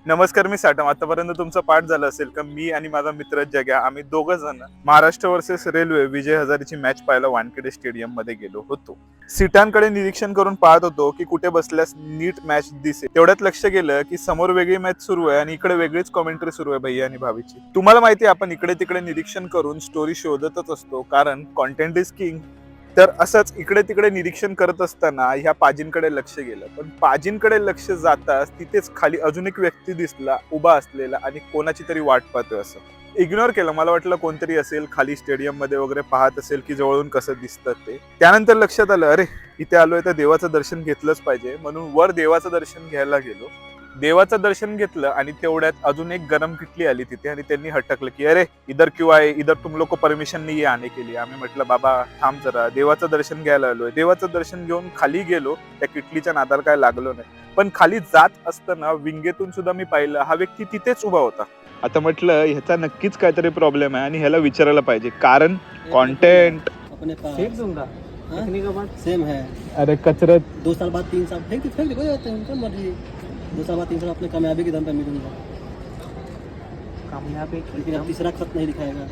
नमस्कार, मी साटम. आतापर्यंत तुमचं पाठ झालं असेल का मी आणि माझा मित्र जग्या आम्ही दोघं जण महाराष्ट्र वर्सेस रेल्वे विजय हजारेची मॅच पाहायला वानखेडे स्टेडियम मध्ये गेलो होतो. सीटांकडे निरीक्षण करून पाहत होतो की कुठे बसल्यास नीट मॅच दिसेल. तेवढ्यात लक्ष गेलं की समोर वेगळी मॅच सुरू आहे आणि इकडे वेगळीच कॉमेंट्री सुरू आहे भैया आणि भावीची. तुम्हाला माहिती आहे, आपण इकडे तिकडे निरीक्षण करून स्टोरी शोधतच असतो, कारण कॉन्टेंट इज किंग. तर असंच इकडे तिकडे निरीक्षण करत असताना ह्या पाजींकडे लक्ष गेलं, पण पाजींकडे लक्ष जाताच तिथेच खाली अजून एक व्यक्ती दिसला, उभा असलेला आणि कोणाची तरी वाट पाहतोय. असं इग्नोर केलं. मला वाटलं कोणतरी असेल खाली स्टेडियम मध्ये वगैरे, पाहत असेल की जवळून कसं दिसतं ते. त्यानंतर लक्षात आलं, अरे इथे आलोय तर देवाचं दर्शन घेतलंच पाहिजे, म्हणून वर देवाचं दर्शन घ्यायला गेलो. देवाचं दर्शन घेतलं आणि तेवढ्यात अजून एक गरम किटली आली तिथे आणि त्यांनी हटकलं की अरे इधर क्यों आए, इधर तुम लोग को परमिशन नहीं है आने के लिए. आम्ही म्हटलं बाबा थांब जरा, देवाचं दर्शन घ्यायला आलोय. देवाचं दर्शन घेऊन खाली गेलो. त्या किटलीच्या नादाला काय लागलो नाही, पण खाली जात असताना विंगेतून सुद्धा मी पाहिलं हा व्यक्ती तिथेच उभा होता. आता म्हटलं ह्याचा नक्कीच काहीतरी प्रॉब्लेम आहे आणि ह्याला विचारायला पाहिजे, कारण कॉन्टेंट अपने पास फेंक दूंगा फेंकने के बाद। सेम है। अरे कचरत 2 साल बाद 3 साल फेंक हो जाते हैं, उनका मर्जी। 2 साल बाद 3 साल अपने कामयाबी के दम पे मिलूंगा, कामयाबी लेकिन अब तीसरा खत नहीं दिखाएगा।